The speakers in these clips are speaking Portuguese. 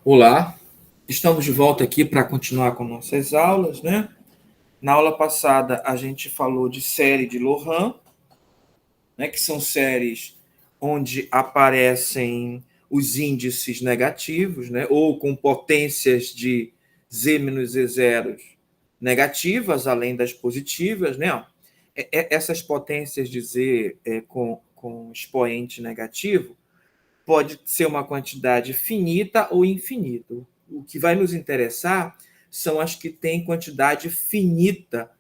Olá, estamos de volta aqui para continuar com nossas aulas, né? Na aula passada a gente falou de série de Loran, né, que são séries onde aparecem os índices negativos, né, ou com potências de z menos z zeros negativas, além das positivas, né? Essas potências de z com expoente negativo pode ser uma quantidade finita ou infinita. O que vai nos interessar são as que têm quantidade finita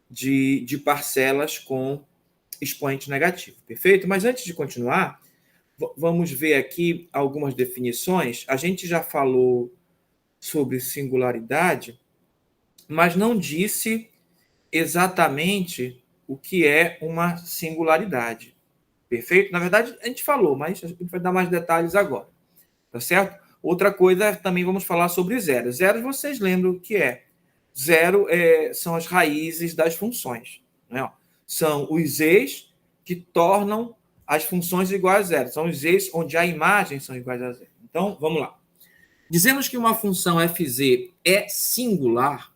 de parcelas com expoente negativo, perfeito? Mas antes de continuar, vamos ver aqui algumas definições. A gente já falou sobre singularidade, mas não disse exatamente o que é uma singularidade, perfeito? Na verdade, a gente falou, mas a gente vai dar mais detalhes agora. Tá certo? Outra coisa, também vamos falar sobre zero. Zero, vocês lembram o que é? Zero são as raízes das funções. Né? São os e's que tornam as funções iguais a zero. São os e's onde a imagem são iguais a zero. Então, vamos lá. Dizemos que uma função fz é singular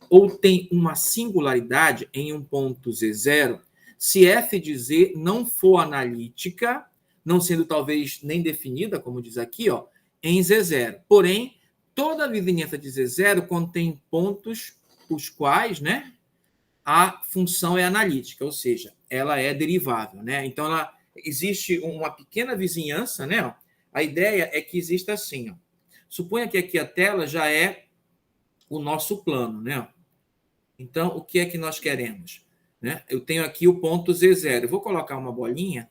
ou tem uma singularidade em um ponto z0 se f de z não for analítica, não sendo talvez nem definida, como diz aqui, ó, em z0. Porém, toda a vizinhança de z0 contém pontos os quais, né, a função é analítica, ou seja, ela é derivável, né? Então, existe uma pequena vizinhança, né? Ó. A ideia é que exista assim, ó. Suponha que aqui a tela já é o nosso plano, né? Então, o que é que nós queremos? Né? Eu tenho aqui o ponto Z0. Eu vou colocar uma bolinha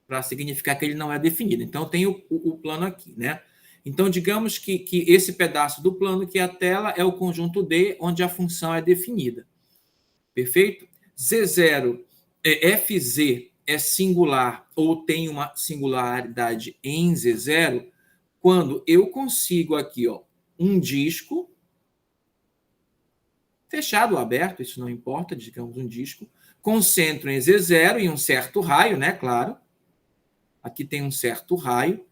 para significar que ele não é definido. Então, eu tenho o plano aqui. Né? Então, digamos que esse pedaço do plano, que é a tela, é o conjunto D, onde a função é definida. Perfeito? Z0, FZ é singular ou tem uma singularidade em Z0 quando eu consigo aqui um disco fechado ou aberto, isso não importa, digamos um disco, concentro em Z0 em um certo raio, né, claro, aqui tem um certo raio,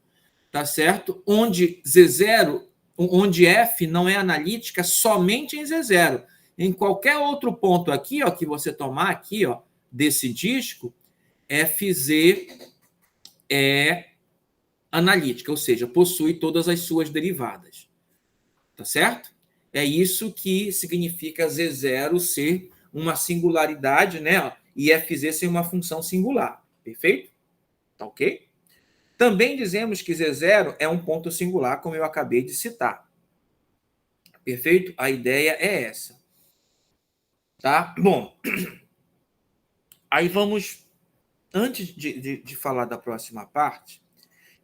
tá certo? Onde Z0, onde F não é analítica somente em Z0. Em qualquer outro ponto aqui, ó, que você tomar aqui, ó, desse disco, FZ é analítica, ou seja, possui todas as suas derivadas. Tá certo? É isso que significa Z0 ser uma singularidade, né? E FZ ser uma função singular. Perfeito? Tá ok? Também dizemos que Z0 é um ponto singular, como eu acabei de citar. Perfeito? A ideia é essa. Tá? Bom, aí vamos... Antes de falar da próxima parte,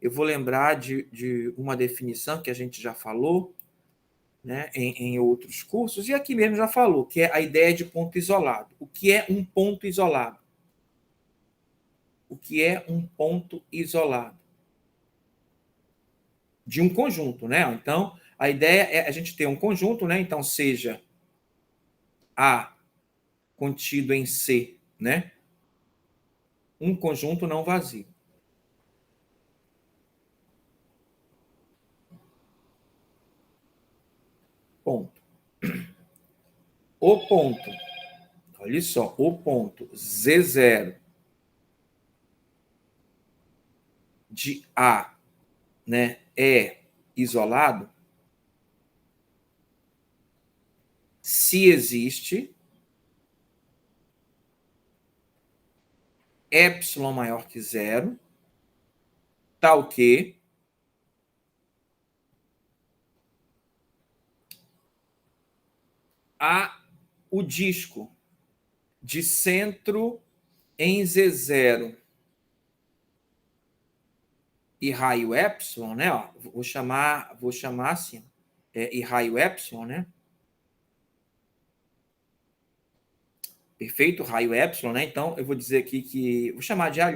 eu vou lembrar de uma definição que a gente já falou, né, em outros cursos, e aqui mesmo já falou, que é a ideia de ponto isolado. O que é um ponto isolado? O que é um ponto isolado? De um conjunto, né? Então, a ideia é a gente ter um conjunto, né? Então, seja A contido em C, né? Um conjunto não vazio. Ponto. O ponto, olha só, o ponto Z0 de A, né, é isolado se existe epsilon maior que zero, tal que o disco de centro em Z0 e raio epsilon, né? Ó, vou chamar assim, e raio epsilon, né? Perfeito? Raio epsilon, né? Então, eu vou dizer aqui que... Vou chamar de A'.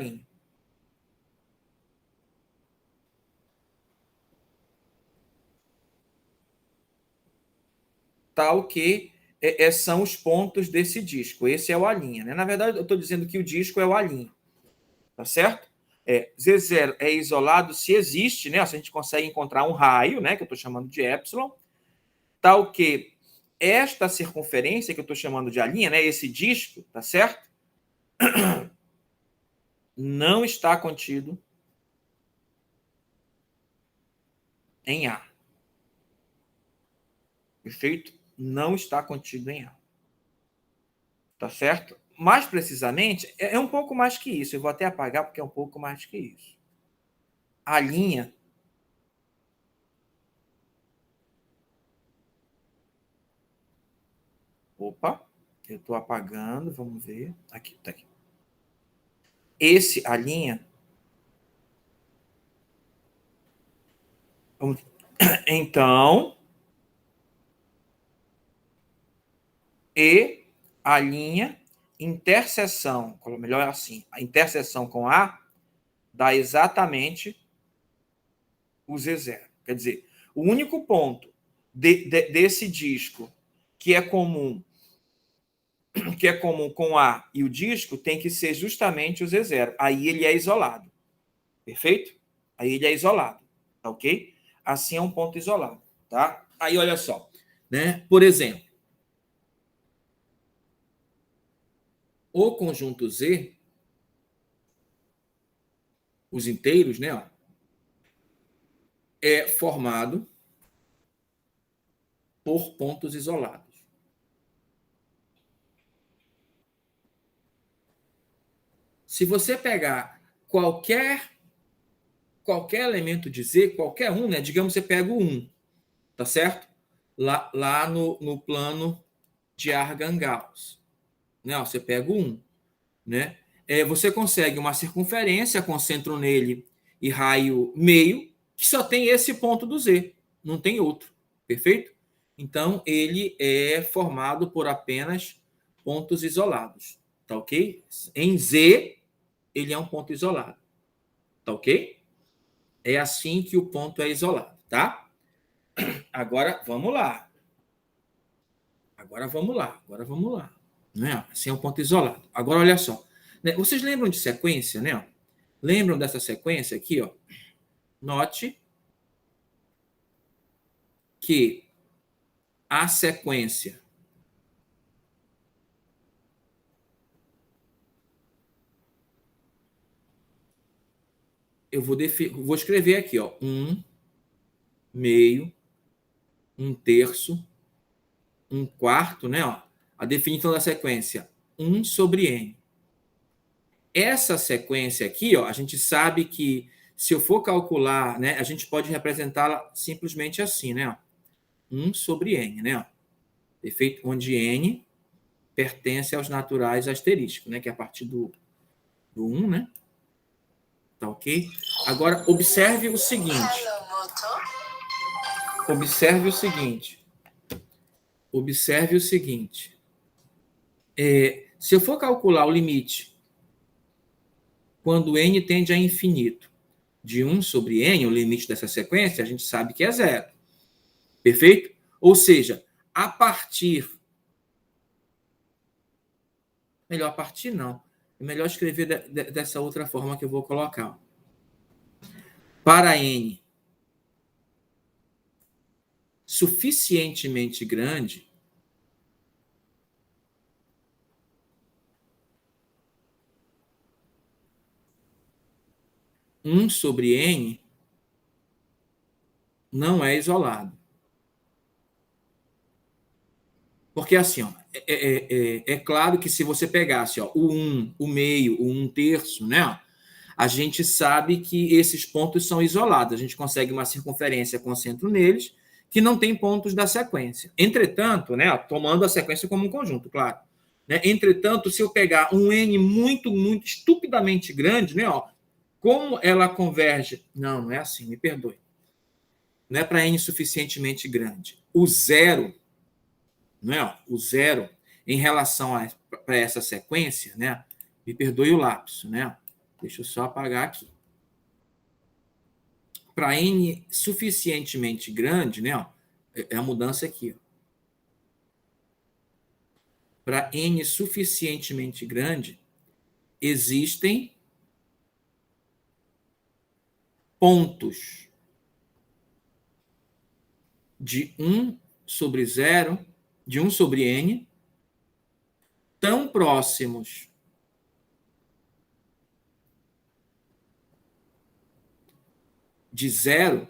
Tal que são os pontos desse disco. Esse é o A', né? Na verdade, eu estou dizendo que o disco é o A'. Tá certo? Z0 é isolado se existe, né? Se a gente consegue encontrar um raio, né? Que eu estou chamando de epsilon, tal que esta circunferência que eu estou chamando de a linha, né? Esse disco, tá certo? Não está contido em A. Perfeito? Não está contido em A. Tá certo? Mais precisamente, é um pouco mais que isso. Eu vou até apagar porque é um pouco mais que isso. A linha Opa, eu estou apagando, vamos ver. Aqui, tá aqui. A linha. Então, e a linha interseção, melhor assim, a interseção com A dá exatamente o Z0. Quer dizer, o único ponto desse disco que é comum com A e o disco tem que ser justamente o Z0. Aí ele é isolado. Perfeito? Aí ele é isolado. Tá ok? Assim é um ponto isolado. Tá? Aí olha só. Né? Por exemplo, o conjunto Z, os inteiros, né, ó, é formado por pontos isolados. Se você pegar qualquer elemento de Z, qualquer um, né, digamos que você pega o 1, tá certo? Lá no plano de Argand-Gauss, né, ó, você pega o 1, né? Você consegue uma circunferência com centro nele e raio meio, que só tem esse ponto do Z, não tem outro, perfeito? Então, ele é formado por apenas pontos isolados, tá ok? Em Z, ele é um ponto isolado, tá ok? É assim que o ponto é isolado, tá? Agora, vamos lá. Agora vamos lá. Né? Assim é um ponto isolado. Agora, olha só. Né? Vocês lembram de sequência, né? Lembram dessa sequência aqui, ó? Note que a sequência vou escrever aqui, ó, 1/2, 1/3, 1/4, né? Ó, a definição da sequência 1 sobre n. Essa sequência aqui, ó, a gente sabe que se eu for calcular, né, a gente pode representá-la simplesmente assim, né? Ó, 1 sobre n, né? Ó, perfeito? Onde n pertence aos naturais asterísticos, né? Que é a partir do 1, né? Tá ok? Agora, observe o seguinte. Observe o seguinte. Observe o seguinte. Se eu for calcular o limite quando n tende a infinito de 1 sobre n, o limite dessa sequência, a gente sabe que é zero. Perfeito? Ou seja, a partir... Melhor, a partir não. É melhor escrever dessa outra forma que eu vou colocar. Para n suficientemente grande, um sobre n não é isolado. Porque assim, ó, é claro que se você pegasse ó, o 1, o meio, o 1/3, né? A gente sabe que esses pontos são isolados. A gente consegue uma circunferência com centro neles que não tem pontos da sequência. Entretanto, né, tomando a sequência como um conjunto, claro. Né? Entretanto, se eu pegar um n muito, muito estupidamente grande, né, ó, como ela converge... Não é assim, me perdoe. Não é para n suficientemente grande. O zero, né, o zero em relação para essa sequência, né, me perdoe o lapso, né? Deixa eu só apagar aqui. Para n suficientemente grande, né, ó, é a mudança aqui. Para n suficientemente grande, existem pontos de 1 sobre 0, de 1 sobre n, tão próximos de 0,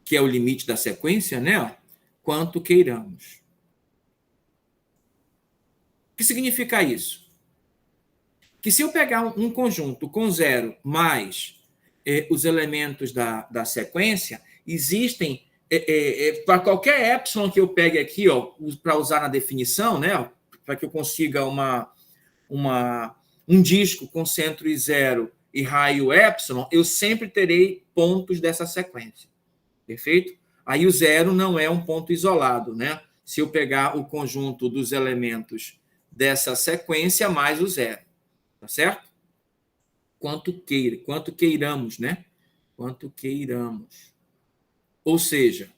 que é o limite da sequência, né? Quanto queiramos. O que significa isso? Que se eu pegar um conjunto com 0 mais os elementos da sequência, existem, para qualquer epsilon que eu pegue aqui, para usar na definição, né, para que eu consiga um disco com centro e 0 e raio epsilon, eu sempre terei pontos dessa sequência. Perfeito? Aí o 0 não é um ponto isolado, né? Se eu pegar o conjunto dos elementos dessa sequência mais o 0. Tá certo? Quanto queiramos, né? Quanto queiramos. Ou seja,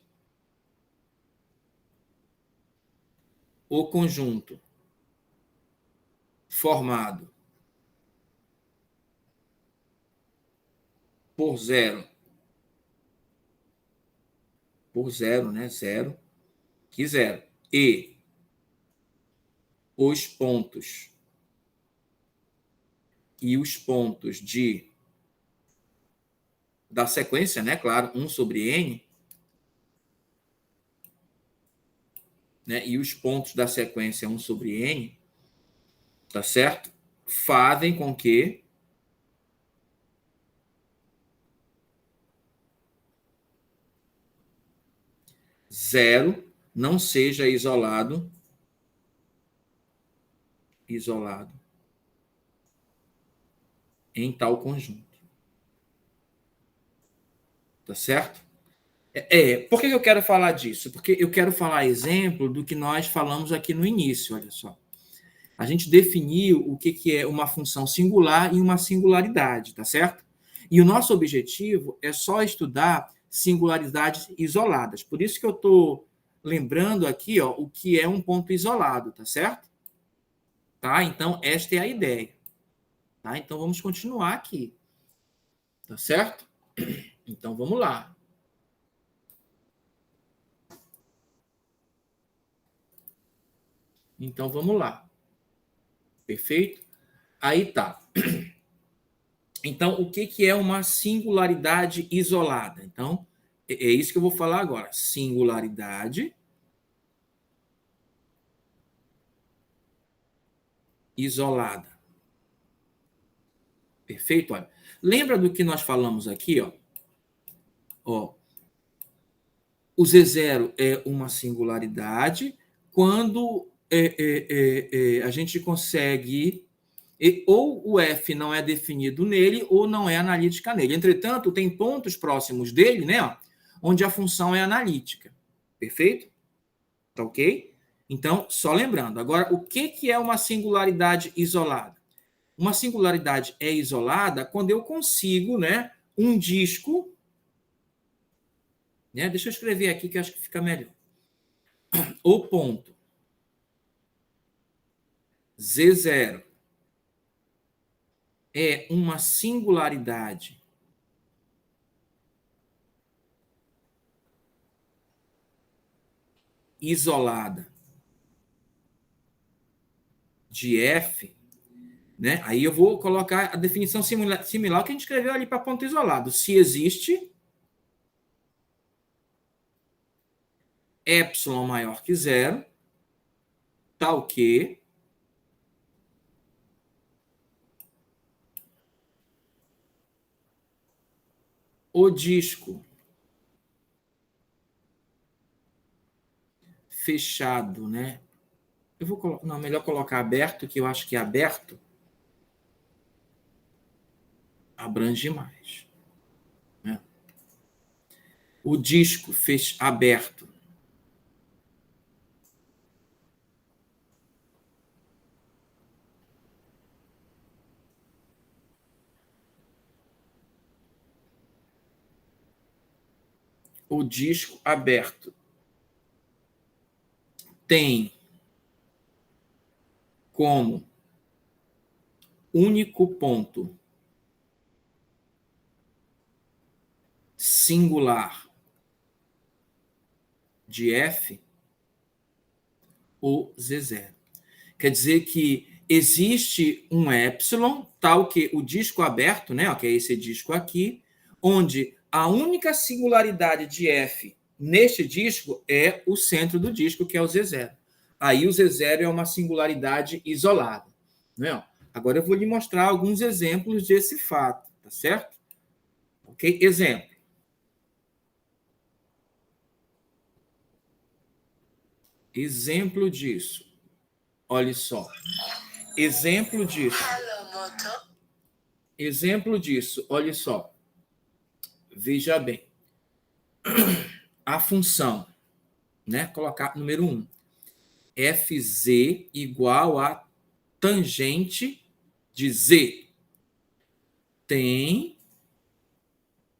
o conjunto formado por 0, né? 0, que 0. E os pontos da sequência, né? Claro, 1 sobre n, né? E os pontos da sequência 1 sobre n, tá certo? Fazem com que zero não seja isolado em tal conjunto. Tá certo? Por que eu quero falar disso? Porque eu quero falar exemplo do que nós falamos aqui no início, olha só. A gente definiu o que é uma função singular e uma singularidade, tá certo? E o nosso objetivo é só estudar singularidades isoladas. Por isso que eu estou lembrando aqui, o que é um ponto isolado, tá certo? Tá? Então, esta é a ideia. Tá? Então, vamos continuar aqui. Tá certo? Então, vamos lá. Então, vamos lá. Perfeito? Aí tá. Então, o que é uma singularidade isolada? Então, é isso que eu vou falar agora. Singularidade isolada. Perfeito? Olha, lembra do que nós falamos aqui? O Z0 é uma singularidade quando a gente consegue ou o F não é definido nele ou não é analítica nele. Entretanto, tem pontos próximos dele, né, onde a função é analítica. Perfeito? Tá ok? Então, só lembrando. Agora, o que é uma singularidade isolada? Uma singularidade é isolada quando eu consigo, né, um disco, né? Deixa eu escrever aqui que eu acho que fica melhor. O ponto Z0 é uma singularidade isolada de F, né? Aí eu vou colocar a definição similar que a gente escreveu ali para ponto isolado. Se existe epsilon maior que 0, tal que o disco fechado, né? Eu vou colocar, não, melhor colocar aberto, que eu acho que aberto abrange mais, né? O disco aberto o disco aberto tem como único ponto singular de F, o Z0. Quer dizer que existe um epsilon, tal que o disco aberto, né, que é esse disco aqui, onde a única singularidade de F neste disco é o centro do disco, que é o Z0. Aí o Z0 é uma singularidade isolada. Né? Agora eu vou lhe mostrar alguns exemplos desse fato, tá certo? Ok? Exemplo. Exemplo disso. Olha só. Exemplo disso. Exemplo disso. Olha só. Veja bem. A função, né? Colocar número 1. Fz igual a tangente de Z. Tem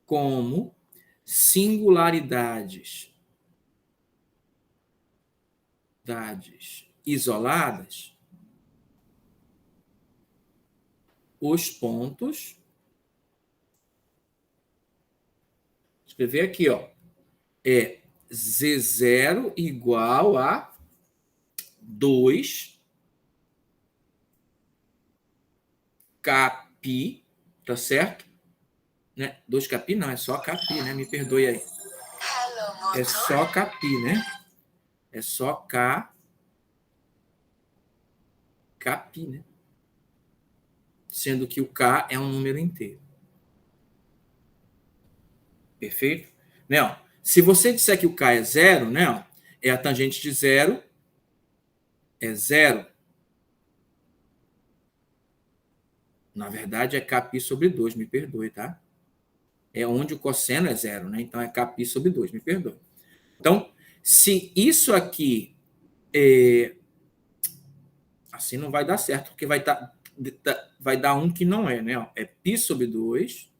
como singularidades isoladas os pontos. Escrever aqui, ó. É Z0 igual a 2 Kπ, tá certo? Né? 2 Kπ não, é só Kπ, né? Me perdoe aí. É só Kπ, né? É só Kπ, né? Sendo que o K é um número inteiro. Perfeito? Né? Ó, se você disser que o K é zero, né? Ó, é a tangente de zero, é zero. Na verdade, é Kπ sobre 2, me perdoe, tá? É onde o cosseno é zero, né? Então, é Kπ sobre 2, me perdoe. Então, se isso aqui assim não vai dar certo, porque vai dar um que não é, né? Ó, é π sobre 2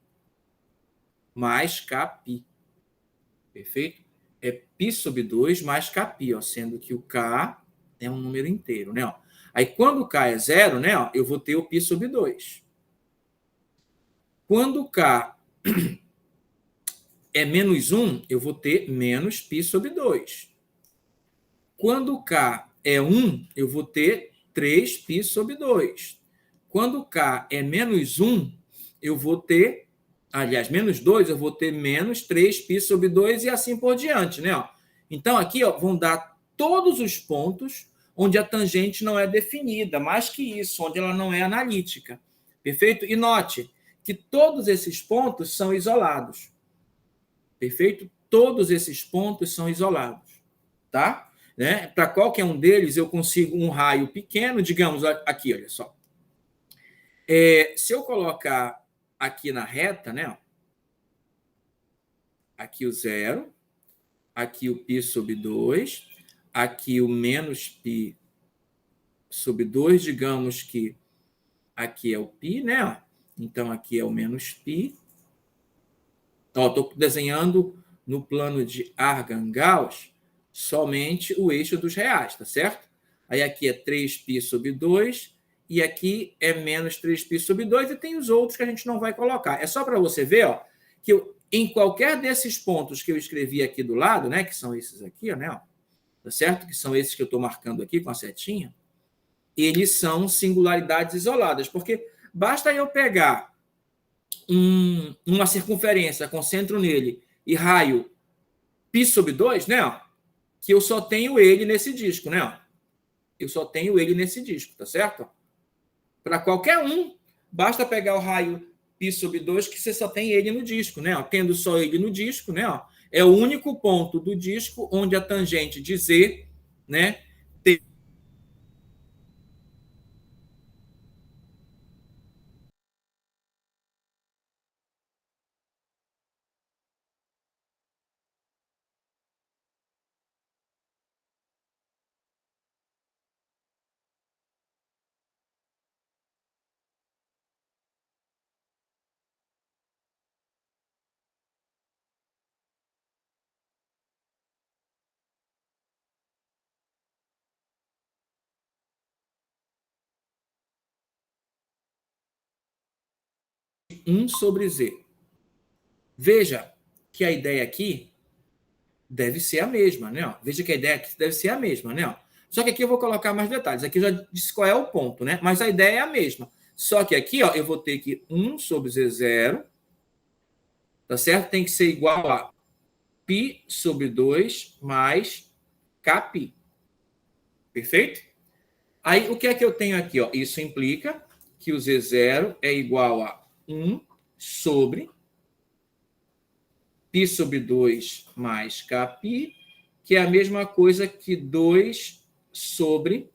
mais Kπ. Perfeito? É π sobre 2 mais Kπ, ó, sendo que o K é um número inteiro, né? Ó. Aí, quando o K é zero, né? Ó, eu vou ter o π sobre 2. Quando o K é menos 1, eu vou ter menos π sobre 2. Quando o K é 1, eu vou ter 3π sobre 2. Quando o K é menos 1, eu vou ter, aliás, menos 2, eu vou ter menos 3π sobre 2 e assim por diante, né? Então, aqui ó, vão dar todos os pontos onde a tangente não é definida, mais que isso, onde ela não é analítica. Perfeito? E note que todos esses pontos são isolados. Perfeito? Todos esses pontos são isolados. Tá? Né? Para qualquer um deles, eu consigo um raio pequeno, digamos, aqui, olha só. Se eu colocar aqui na reta, né? Aqui o zero, aqui o π sobre 2, aqui o menos π sobre 2, digamos que aqui é o π, né? Então, aqui é o menos π. Estou desenhando no plano de Argand-Gauss somente o eixo dos reais, tá certo? Aí aqui é 3π sobre 2, e aqui é menos 3π sobre 2, e tem os outros que a gente não vai colocar. É só para você ver, ó, que em qualquer desses pontos que eu escrevi aqui do lado, né, que são esses aqui, né, ó, tá certo? Que são esses que eu estou marcando aqui com a setinha, eles são singularidades isoladas, porque basta eu pegar uma circunferência com centro nele e raio π sobre 2, né, ó, que eu só tenho ele nesse disco, né? Ó. Eu só tenho ele nesse disco, tá certo? Para qualquer um, basta pegar o raio π sobre 2 que você só tem ele no disco, né? Ó. Tendo só ele no disco, né? Ó, é o único ponto do disco onde a tangente de Z, né, tem 1 sobre Z. Veja, que a ideia aqui deve ser a mesma, né? Ó, veja que a ideia aqui deve ser a mesma, né? Ó. Só que aqui eu vou colocar mais detalhes. Aqui eu já disse qual é o ponto, né? Mas a ideia é a mesma. Só que aqui, ó, eu vou ter que 1 sobre Z0, tá certo? Tem que ser igual a π sobre 2 mais kπ. Perfeito? Aí, o que é que eu tenho aqui? Ó? Isso implica que o Z0 é igual a 1 sobre π sobre 2 mais kπ, que é a mesma coisa que 2 sobre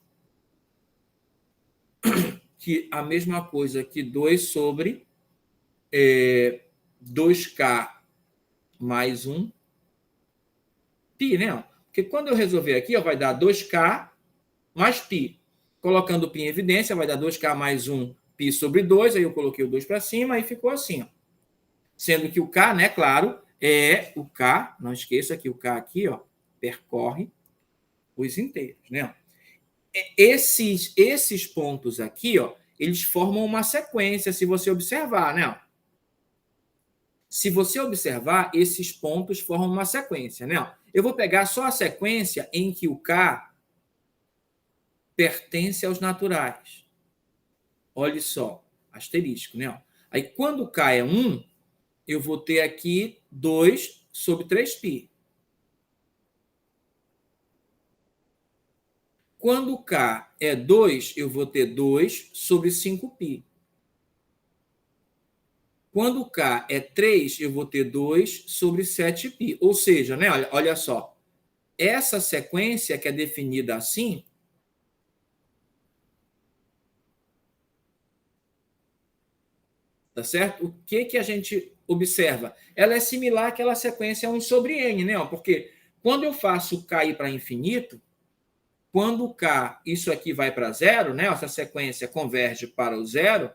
é, 2k mais 1 π, né? Porque quando eu resolver aqui, ó, vai dar 2k mais π. Colocando o π em evidência, vai dar 2k mais 1 π sobre 2, aí eu coloquei o 2 para cima e ficou assim, ó. Sendo que o k, né, claro, é o k, não esqueça que o k aqui, ó, percorre os inteiros, né? Esses pontos aqui, ó, eles formam uma sequência, se você observar, né? Se você observar, esses pontos formam uma sequência, né? Eu vou pegar só a sequência em que o k pertence aos naturais. Olha só, asterisco, né? Aí, quando o k é 1, eu vou ter aqui 2 sobre 3π. Quando k é 2, eu vou ter 2 sobre 5π. Quando k é 3, eu vou ter 2 sobre 7π. Ou seja, né, olha só, essa sequência que é definida assim, tá certo? O que a gente observa? Ela é similar àquela sequência 1 sobre n, né? Porque quando eu faço k ir para infinito, quando k, isso aqui vai para zero, né? Essa sequência converge para o zero,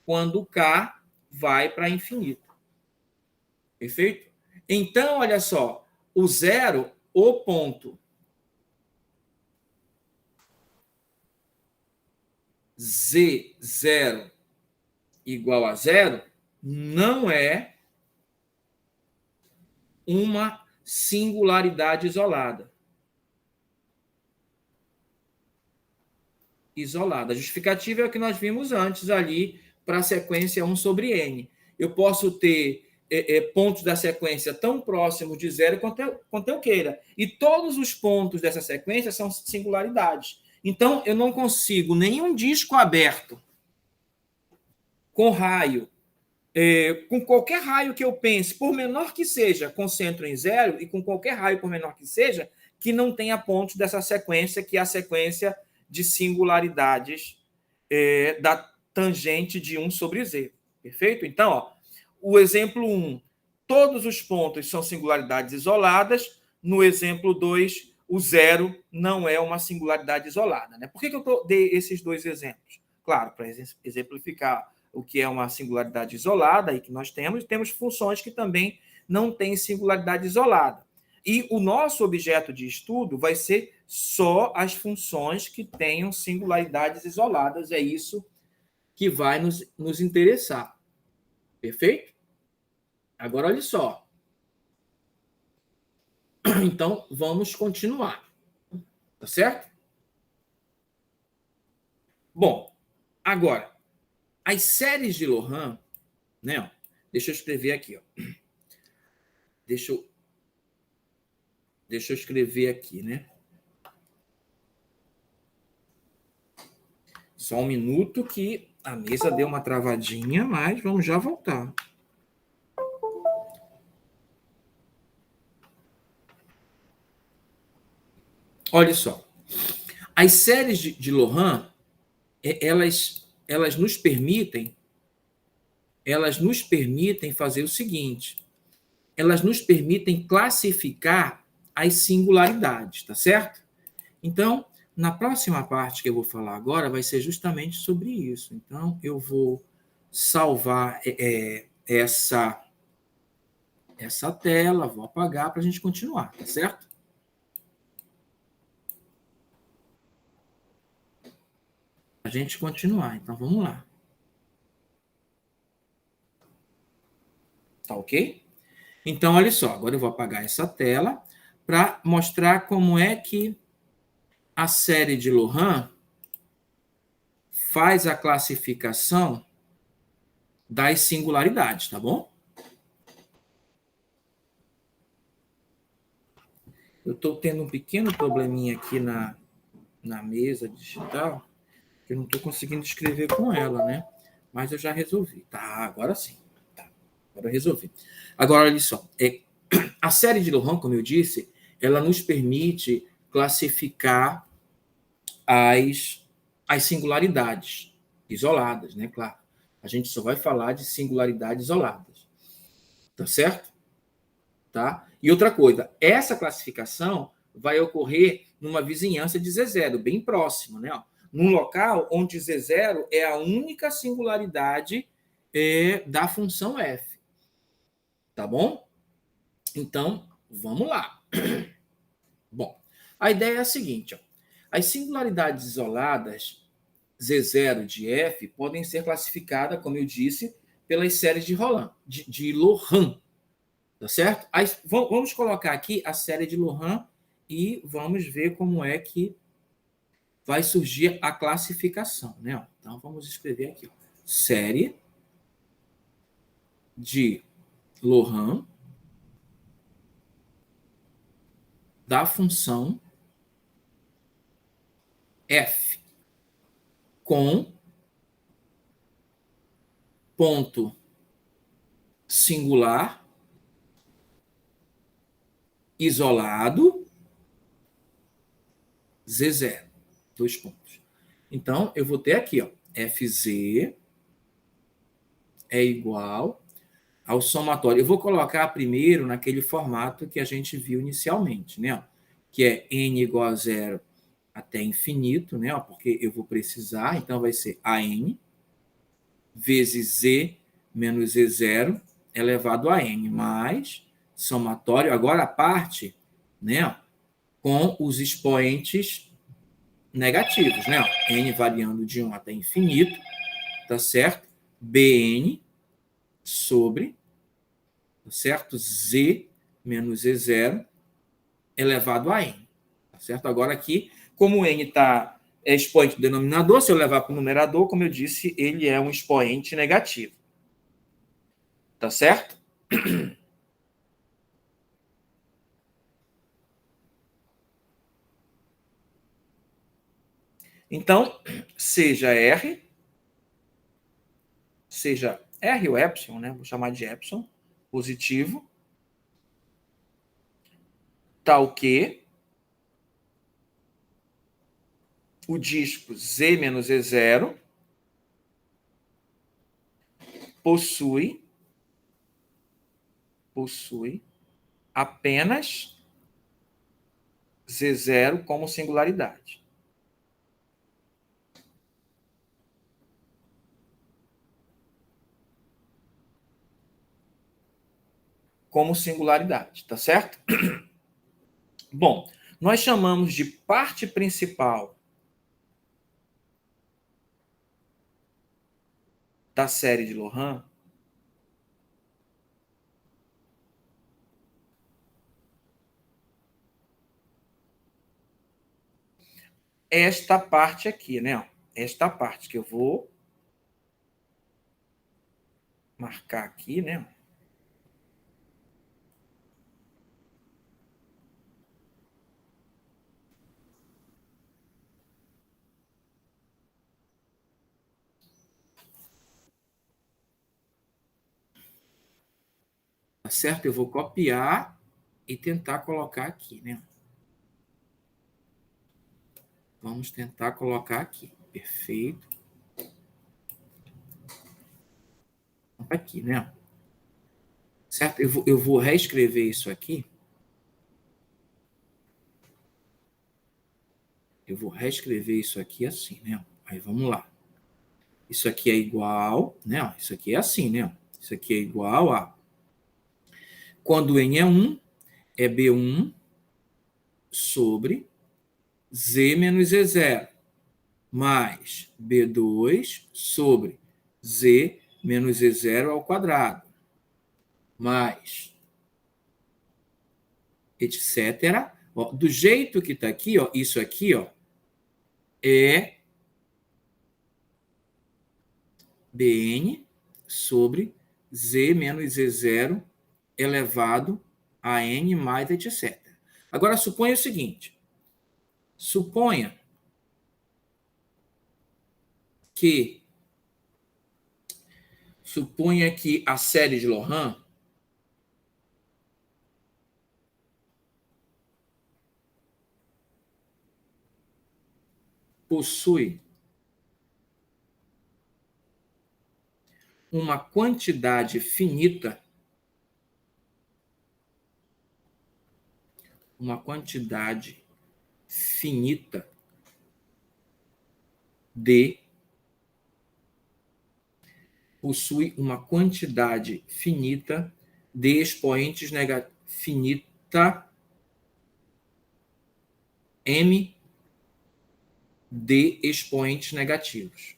quando k vai para infinito. Perfeito? Então, olha só, o zero, o ponto Z0 igual a zero, não é uma singularidade isolada. A justificativa é o que nós vimos antes ali para a sequência 1 sobre n. Eu posso ter pontos da sequência tão próximos de zero quanto eu queira. E todos os pontos dessa sequência são singularidades. Então, eu não consigo nenhum disco aberto com raio, com qualquer raio que eu pense, por menor que seja, concentro em zero, e com qualquer raio, por menor que seja, que não tenha pontos dessa sequência, que é a sequência de singularidades da tangente de 1 sobre z. Perfeito? Então, ó, o exemplo 1, todos os pontos são singularidades isoladas. No exemplo 2, o zero não é uma singularidade isolada. Né? Por que eu dei esses dois exemplos? Claro, para exemplificar o que é uma singularidade isolada, e que nós temos funções que também não têm singularidade isolada. E o nosso objeto de estudo vai ser só as funções que tenham singularidades isoladas. É isso que vai nos interessar. Perfeito? Agora, olha só. Então, vamos continuar. Tá certo? Bom, agora, as séries de Lohan, né? Deixa eu escrever aqui. Ó. Deixa eu escrever aqui, né? Só um minuto que a mesa deu uma travadinha, mas vamos já voltar. Olha só. As séries de Lohan, elas nos permitem fazer o seguinte: elas nos permitem classificar as singularidades, tá certo? Então, na próxima parte que eu vou falar agora, vai ser justamente sobre isso. Então, eu vou salvar essa tela, vou apagar para a gente continuar, tá certo? A gente continuar, então vamos lá. Tá ok? Então, olha só, agora eu vou apagar essa tela para mostrar como é que a série de Lohan faz a classificação das singularidades, tá bom? Eu estou tendo um pequeno probleminha aqui na mesa digital, que eu não estou conseguindo escrever com ela, né? Mas eu já resolvi. Tá, agora sim. Tá, agora eu resolvi. Agora, olha só. A série de Lohan, como eu disse, ela nos permite classificar as singularidades isoladas, né? Claro. A gente só vai falar de singularidades isoladas. Tá certo? Tá? E outra coisa, essa classificação vai ocorrer numa vizinhança de Z0, bem próximo, né? Num local onde Z0 é a única singularidade da função f. Tá bom? Então, vamos lá. Bom, a ideia é a seguinte: ó. As singularidades isoladas Z0 de f podem ser classificadas, como eu disse, pelas séries de Lohan. Tá certo? Aí, vamos colocar aqui a série de Lohan e vamos ver como é que vai surgir a classificação, né? Então, vamos escrever aqui. Ó. Série de Lohan da função f com ponto singular isolado Z0. Dois pontos. Então, eu vou ter aqui, ó, Fz é igual ao somatório. Eu vou colocar primeiro naquele formato que a gente viu inicialmente, né? Que é n igual a zero até infinito, né? Porque eu vou precisar, então vai ser AN vezes Z menos Z0 elevado a N, mais somatório, agora a parte, né? Com os expoentes negativos, né? N variando de 1 até infinito, tá certo? Bn sobre, tá certo? Z menos Z0 elevado a N, tá certo? Agora aqui, como N é expoente do denominador, se eu levar para o numerador, como eu disse, ele é um expoente negativo, tá certo? Então, seja R ou epsilon, né? Vou chamar de epsilon, positivo, tal que o disco Z menos E0 possui apenas Z0 como singularidade. Como singularidade, tá certo? Bom, nós chamamos de parte principal da série de Lohan esta parte aqui, né? Esta parte que eu vou marcar aqui, né? Tá certo? Eu vou copiar e tentar colocar aqui, né? Vamos tentar colocar aqui. Perfeito. Aqui, né? Certo? Eu vou reescrever isso aqui. Eu vou reescrever isso aqui assim, né? Aí vamos lá. Isso aqui é igual, né? Isso aqui é assim, né? Isso aqui é igual a. Quando n é 1, é B1 sobre Z menos Z0, mais B2 sobre Z menos Z0 ao quadrado, mais etc. Ó, do jeito que está aqui, ó, isso aqui, ó, é Bn sobre Z menos Z0 elevado a N mais etc. Agora, suponha o seguinte. Suponha que a série de Lohan possui uma quantidade finita de expoentes negativos, finita m de expoentes negativos.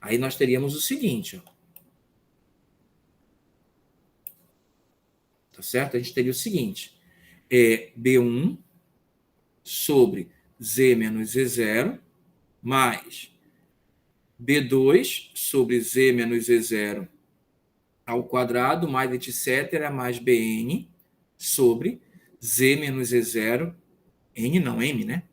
Aí nós teríamos o seguinte, ó. Tá certo? A gente teria o seguinte, B1 sobre Z menos Z0 mais B2 sobre Z menos Z0 ao quadrado mais etc. mais Bn sobre Z menos Z0, N não, M, né?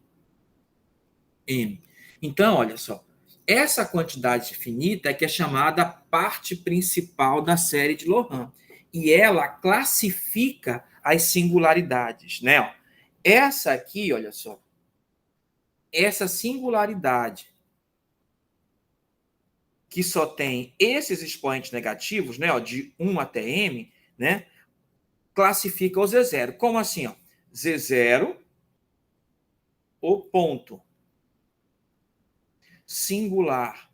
M. Então, olha só, essa quantidade finita é que é chamada parte principal da série de Lohan. E ela classifica as singularidades, né? Essa aqui, olha só, essa singularidade que só tem esses expoentes negativos, né, ó, de 1 até m, né, classifica o Z0. Como assim? Ó? Z0, o ponto singular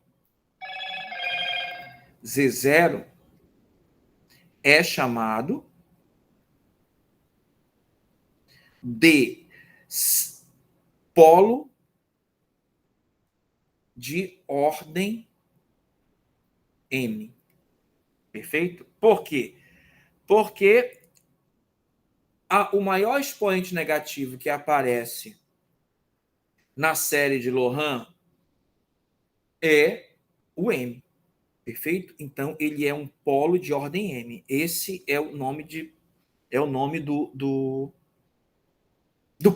Z0 é chamado de polo de ordem M. Perfeito? Por quê? Porque o maior expoente negativo que aparece na série de Lohan é o M. Perfeito? Então, ele é um polo de ordem M. Esse é o nome do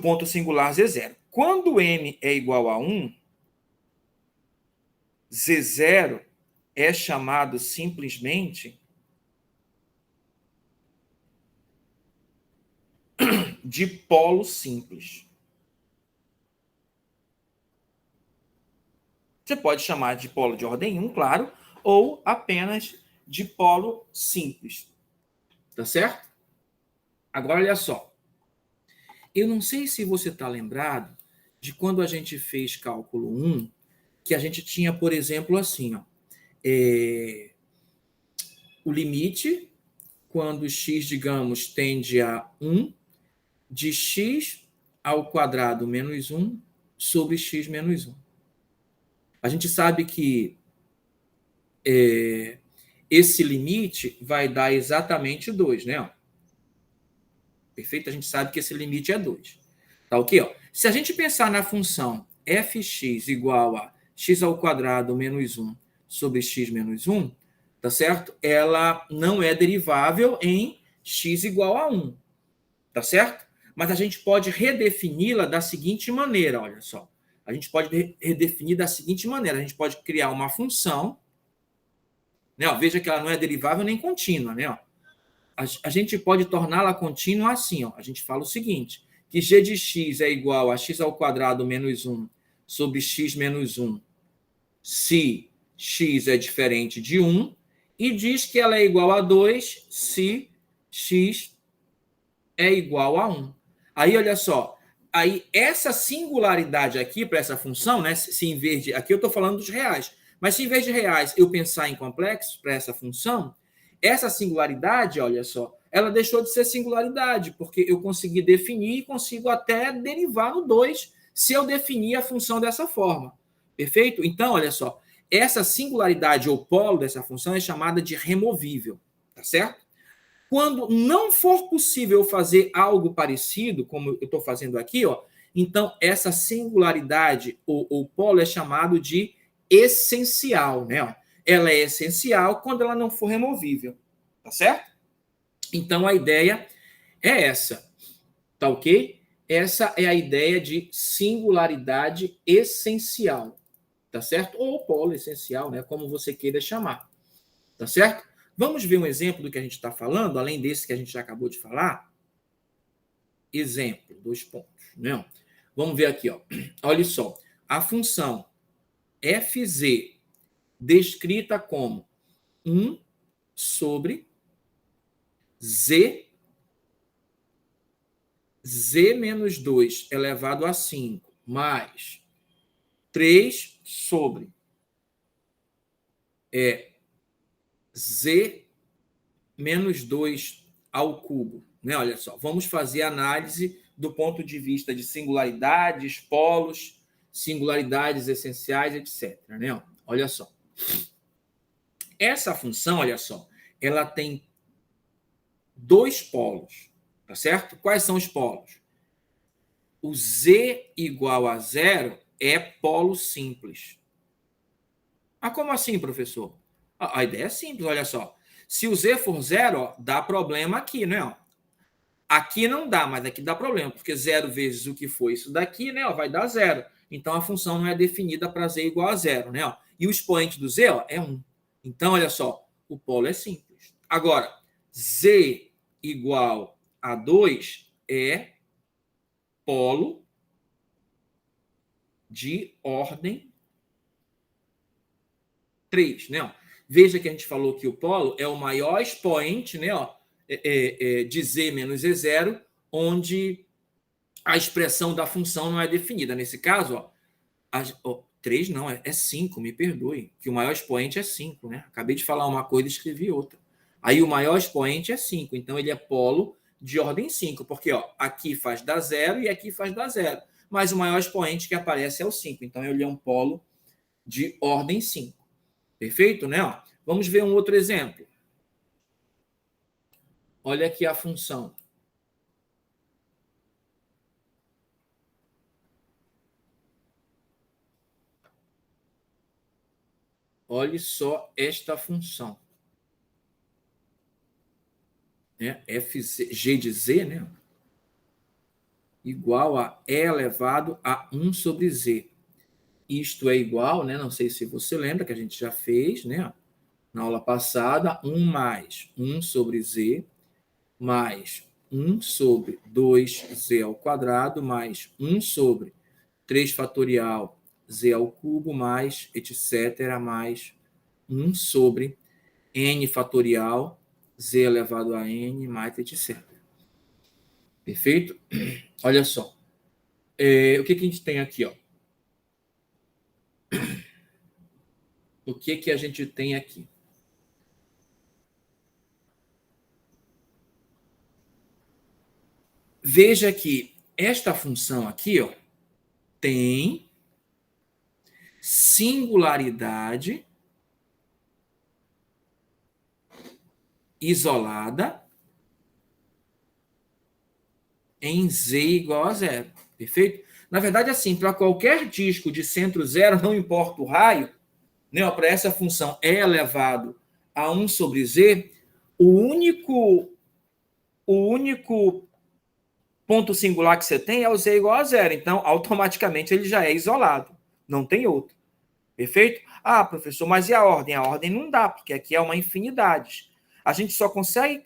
ponto singular Z0. Quando M é igual a 1, Z0 é chamado simplesmente de polo simples. Você pode chamar de polo de ordem 1, claro, ou apenas de polo simples. Tá certo? Agora, olha só. Eu não sei se você está lembrado de quando a gente fez cálculo 1, que a gente tinha, por exemplo, assim, ó, o limite, quando x, digamos, tende a 1, de x ao quadrado menos 1 sobre x menos 1. A gente sabe que esse limite vai dar exatamente 2, né? Perfeito? A gente sabe que esse limite é 2. Tá ok? Ó. Se a gente pensar na função fx igual a x ao quadrado menos 1 sobre x menos 1, tá certo? Ela não é derivável em x igual a 1, tá certo? Mas a gente pode redefini-la da seguinte maneira, olha só. A gente pode redefinir da seguinte maneira. A gente pode criar uma função, né? Ó, veja que ela não é derivável nem contínua, né? Ó. A gente pode torná-la contínua assim, ó. A gente fala o seguinte, que g de x é igual a x ao quadrado menos 1 sobre x menos 1, se x é diferente de 1, e diz que ela é igual a 2 se x é igual a 1. Aí, olha só, aí essa singularidade aqui para essa função, né? Se em vez de... Aqui eu estou falando dos reais, mas se em vez de reais eu pensar em complexos para essa função, essa singularidade, olha só, ela deixou de ser singularidade, porque eu consegui definir e consigo até derivar no 2 se eu definir a função dessa forma. Perfeito? Então, olha só, essa singularidade ou polo dessa função é chamada de removível, tá certo? Quando não for possível fazer algo parecido, como eu estou fazendo aqui, ó, então essa singularidade ou polo é chamado de essencial, né? Ó. Ela é essencial quando ela não for removível, tá certo? Então a ideia é essa, tá ok? Essa é a ideia de singularidade essencial, tá certo? Ou polo essencial, né? Como você queira chamar, tá certo? Vamos ver um exemplo do que a gente está falando, além desse que a gente já acabou de falar? Exemplo, 2 pontos, né? Vamos ver aqui, ó. Olha só, a função fz descrita como 1 sobre z menos 2 elevado a 5 mais 3 sobre z menos 2 ao cubo. Né? Olha só, vamos fazer análise do ponto de vista de singularidades, polos, singularidades essenciais, etc. Né? Olha só. Essa função, olha só, ela tem 2 polos, tá certo? Quais são os polos? O z igual a zero é polo simples. Ah, como assim, professor? A ideia é simples, olha só. Se o z for zero, ó, dá problema aqui, né? Aqui não dá, mas aqui dá problema, porque zero vezes o que foi isso daqui, né? Ó, vai dar zero. Então a função não é definida para z igual a zero, né? Ó. E o expoente do z ó, é 1. Então, olha só, o polo é simples. Agora, z igual a 2 é polo de ordem 3, né? Ó. Veja que a gente falou que o polo é o maior expoente, né? Ó, de z menos z0, onde a expressão da função não é definida. Nesse caso, ó, 3 não, é 5, me perdoe, que o maior expoente é 5, né? Acabei de falar uma coisa e escrevi outra. Aí o maior expoente é 5, então ele é polo de ordem 5, porque ó, aqui faz dar 0 e aqui faz dar 0. Mas o maior expoente que aparece é o 5, então ele é um polo de ordem 5. Perfeito, né? Ó, vamos ver um outro exemplo. Olha aqui a função. Olhe só esta função. Né? G de z, né? Igual a e elevado a 1 sobre z. Isto é igual, né? Não sei se você lembra, que a gente já fez, né? Na aula passada, 1 mais 1 sobre z, mais 1 sobre 2z ao quadrado, mais 1 sobre 3 fatorial z ao cubo, mais etc., mais 1 sobre n fatorial z elevado a n, mais etc. Perfeito? Olha só. O que a gente tem aqui? Ó? O que a gente tem aqui? Veja que esta função aqui ó, tem singularidade isolada em z igual a zero. Perfeito? Na verdade, assim, para qualquer disco de centro zero, não importa o raio, né, para essa função e elevado a 1 sobre z, o único ponto singular que você tem é o z igual a zero. Então, automaticamente, ele já é isolado. Não tem outro. Perfeito? Ah, professor, mas e a ordem? A ordem não dá, porque aqui é uma infinidade. A gente só consegue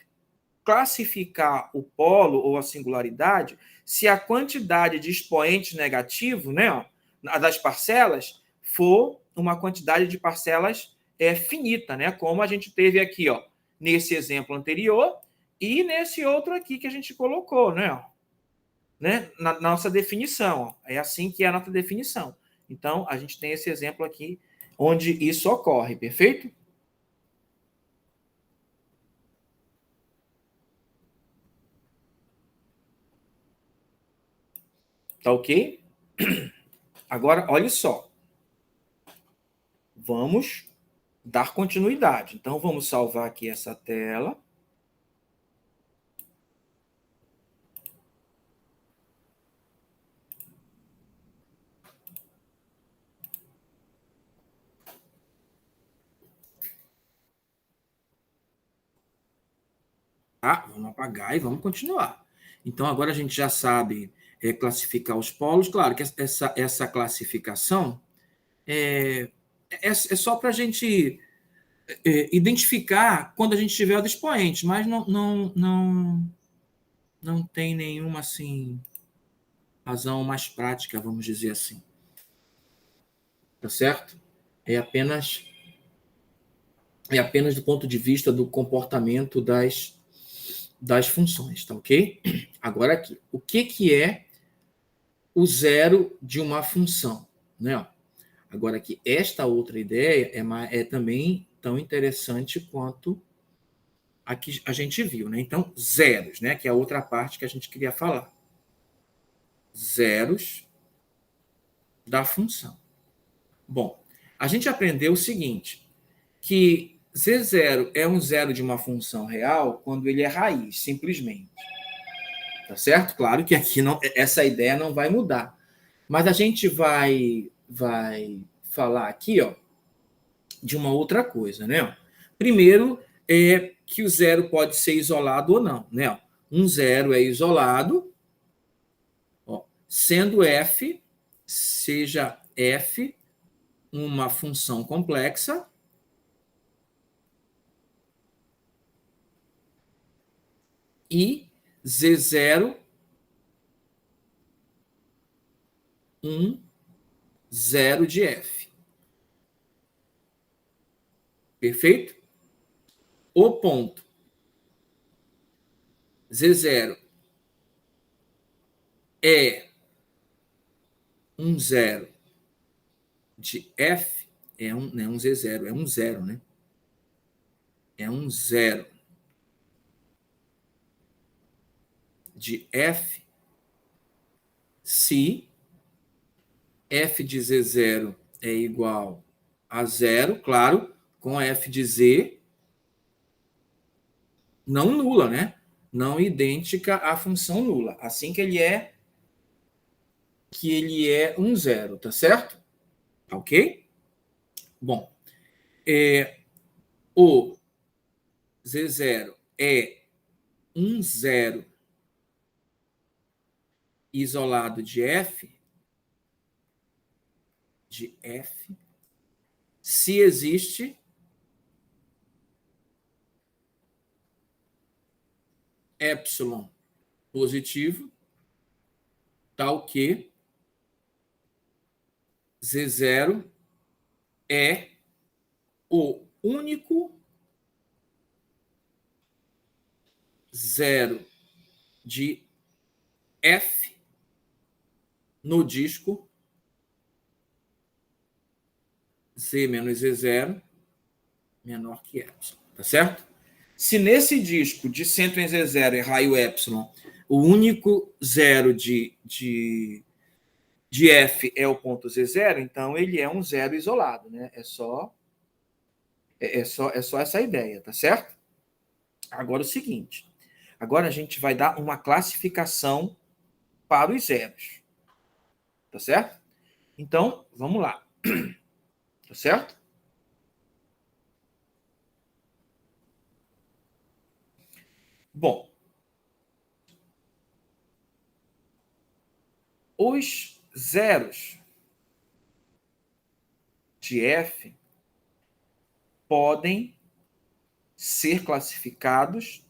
classificar o polo ou a singularidade se a quantidade de expoentes negativos, né, ó, das parcelas for uma quantidade de parcelas finita, né, como a gente teve aqui, ó, nesse exemplo anterior e nesse outro aqui que a gente colocou, né, ó, né, na nossa definição. Ó, é assim que é a nossa definição. Então, a gente tem esse exemplo aqui onde isso ocorre, perfeito? Tá ok? Agora, olha só. vamos dar continuidade. Então, vamos salvar aqui essa tela. Tá? Vamos apagar e vamos continuar. Então, agora a gente já sabe classificar os polos. Claro que essa classificação é só para a gente identificar quando a gente tiver o expoente, mas não tem nenhuma assim razão mais prática, vamos dizer assim. Tá certo? É apenas do ponto de vista do comportamento das funções, tá ok? Agora aqui, o que é o zero de uma função, né? Agora aqui, esta outra ideia é também tão interessante quanto a que a gente viu, né? Então, zeros, né? Que é a outra parte que a gente queria falar. Zeros da função. Bom, a gente aprendeu o seguinte, que z0 é um zero de uma função real quando ele é raiz, simplesmente. Tá certo? Claro que aqui essa ideia não vai mudar. Mas a gente vai falar aqui, ó, de uma outra coisa, né? Primeiro é que o zero pode ser isolado ou não, né? Um zero é isolado, ó, sendo f, seja f uma função complexa, e z0 um zero de f. Perfeito? O ponto z0 é um zero de f, não é um z0, é um zero, né? É um zero de f se f de z0 é igual a zero, claro, com f de z não nula, né? Não idêntica à função nula. Assim que ele é um zero, tá certo? Ok? Bom, o z0 é um zero isolado de f, se existe epsilon positivo, tal que z0 é o único zero de f no disco z menos z0 menor que epsilon, tá certo? Se nesse disco de centro em z0 e raio epsilon, o único zero de f é o ponto z0, então ele é um zero isolado, né? É só essa ideia, tá certo? Agora o seguinte, agora a gente vai dar uma classificação para os zeros, tá certo? Então, vamos lá, tá certo? Bom, os zeros de f podem ser classificados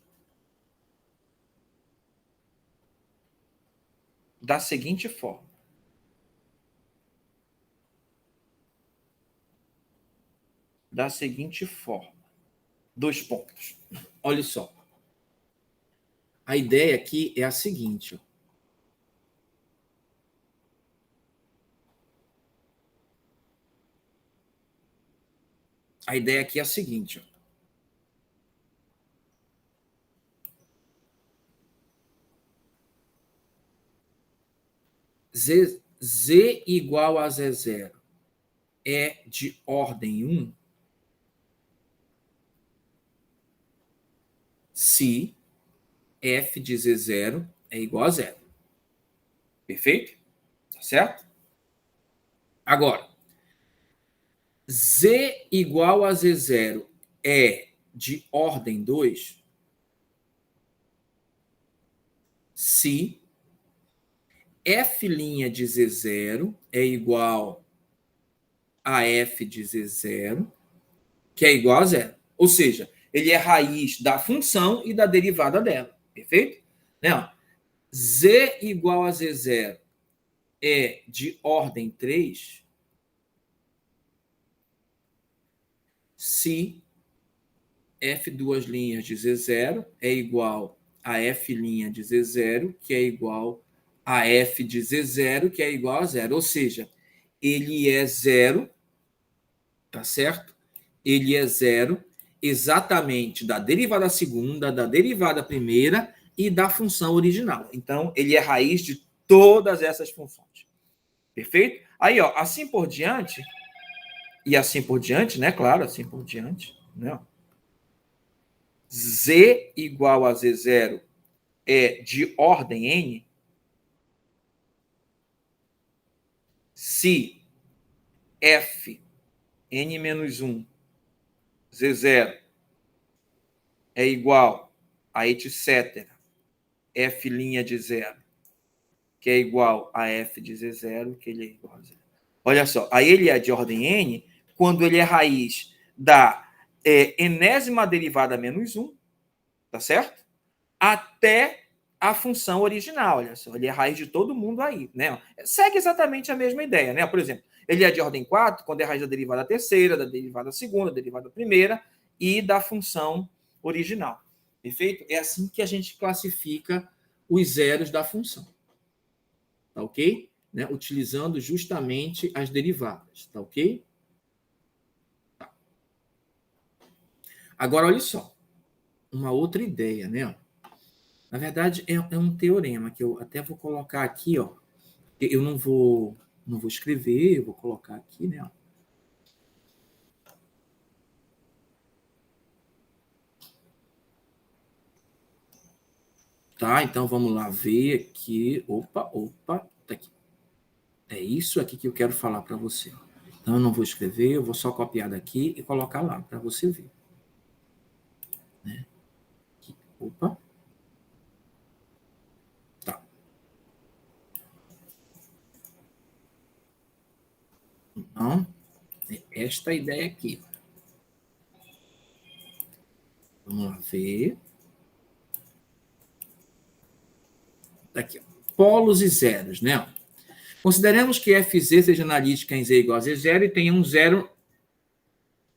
da seguinte forma. Da seguinte forma. 2 pontos. Olha só. A ideia aqui é a seguinte. A ideia aqui é a seguinte. Z igual a Z0 é de ordem 1 se f de Z0 é igual a zero. Perfeito? Tá certo? Agora, Z igual a Z0 é de ordem 2 se f' de Z0 é igual a f de Z0, que é igual a zero. Ou seja, ele é raiz da função e da derivada dela. Perfeito? Né? Z igual a Z0 é de ordem 3 se f duas linhas de Z0 é igual a f' de Z0, que é igual a f de Z0, que é igual a zero. Ou seja, ele é zero, tá certo? Ele é zero exatamente da derivada segunda, da derivada primeira e da função original. Então, ele é raiz de todas essas funções. Perfeito? Aí, ó, assim por diante, e assim por diante, né? Claro, assim por diante, né? Z igual a Z0 é de ordem N se f n-1 Z0 é igual a etc. f' de zero, que é igual a f de Z0, que ele é igual a zero. Olha só, aí ele é de ordem N quando ele é raiz da enésima derivada menos 1, tá certo? Até a função original, olha só, ele é raiz de todo mundo aí, né? Segue exatamente a mesma ideia, né? Por exemplo, ele é de ordem 4 quando é raiz da derivada terceira, da derivada segunda, da derivada primeira e da função original. Perfeito? É assim que a gente classifica os zeros da função. Tá ok? Né? Utilizando justamente as derivadas. Tá ok? Tá. Agora, olha só. Uma outra ideia, né? Na verdade, é um teorema que eu até vou colocar aqui, ó. Eu não vou escrever, eu vou colocar aqui, né? Tá, então vamos lá ver aqui. Opa, tá aqui. É isso aqui que eu quero falar para você. Então eu não vou escrever, eu vou só copiar daqui e colocar lá para você ver. Né? Aqui. Opa. Tá. Então, é esta ideia aqui. Vamos lá ver. Tá aqui, ó. Polos e zeros, né? Consideremos que Fz seja analítica em Z igual a Z0 e tenha um zero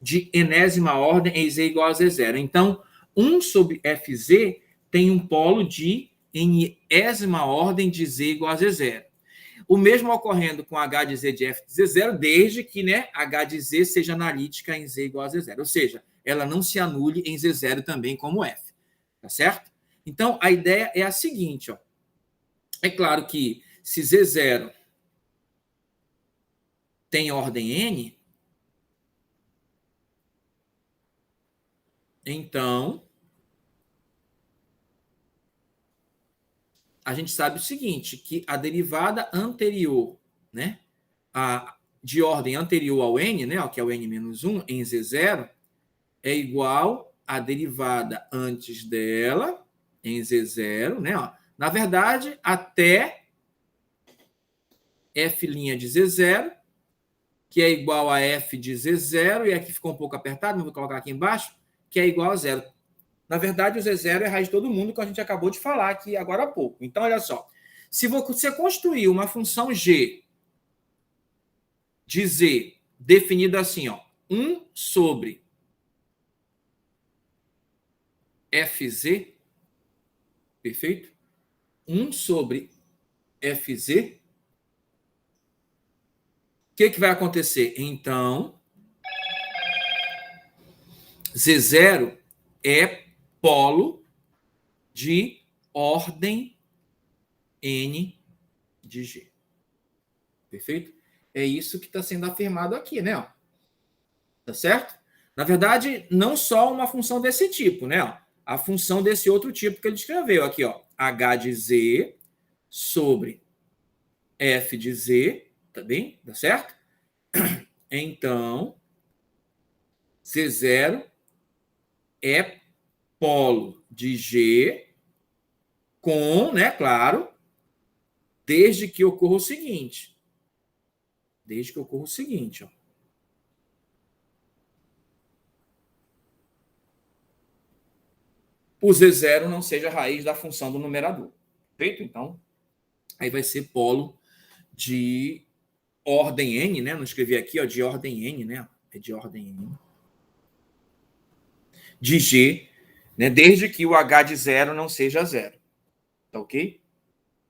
de enésima ordem em Z igual a Z0. Então, 1 sobre Fz tem um polo de enésima ordem de Z igual a Z0. O mesmo ocorrendo com H de Z de F de Z0, desde que, né, H de Z seja analítica em Z igual a Z0. Ou seja, ela não se anule em Z0 também como F. Tá certo? Então, a ideia é a seguinte, ó. É claro que se Z0 tem ordem N, então a gente sabe o seguinte, que a derivada anterior, né, de ordem anterior ao n, né, que é o n-1 em z0, é igual à derivada antes dela em z0, né, ó. Na verdade, até f' de z0, que é igual a f de z0, e aqui ficou um pouco apertado, mas vou colocar aqui embaixo, que é igual a zero. Na verdade, o Z0 é a raiz de todo mundo, que a gente acabou de falar aqui agora há pouco. Então, olha só. Se você construir uma função g de z definida assim, ó, 1 sobre fz, perfeito? 1 sobre fz, o que vai acontecer? Então, Z0 é polo de ordem n de g. Perfeito? É isso que está sendo afirmado aqui, né? Ó. Tá certo? Na verdade, não só uma função desse tipo, né? Ó. A função desse outro tipo que ele escreveu aqui, ó. H de Z sobre F de Z, tá bem? Tá certo? Então, C0 é polo de G com, né, claro, desde que ocorra o seguinte. Desde que ocorra o seguinte, ó. O Z0 não seja a raiz da função do numerador. Perfeito? Então, aí vai ser polo de ordem n, né? Não escrevi aqui, ó, de ordem n, né? É de ordem n. De G, né? Desde que o H de zero não seja zero. Tá ok?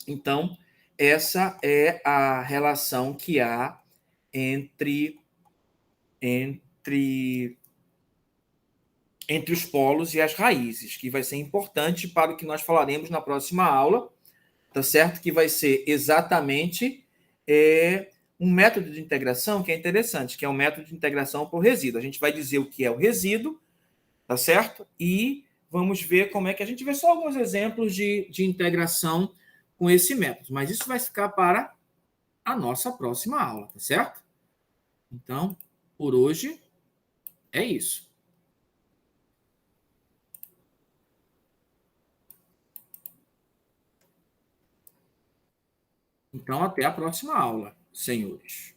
Então, essa é a relação que há entre, entre, entre os polos e as raízes, que vai ser importante para o que nós falaremos na próxima aula, tá certo? Que vai ser exatamente um método de integração que é interessante, que é o método de integração por resíduo. A gente vai dizer o que é o resíduo, tá certo? E vamos ver como é que a gente vê só alguns exemplos de integração com esse método, mas isso vai ficar para a nossa próxima aula, tá certo? Então, por hoje é isso. Então, até a próxima aula, senhores.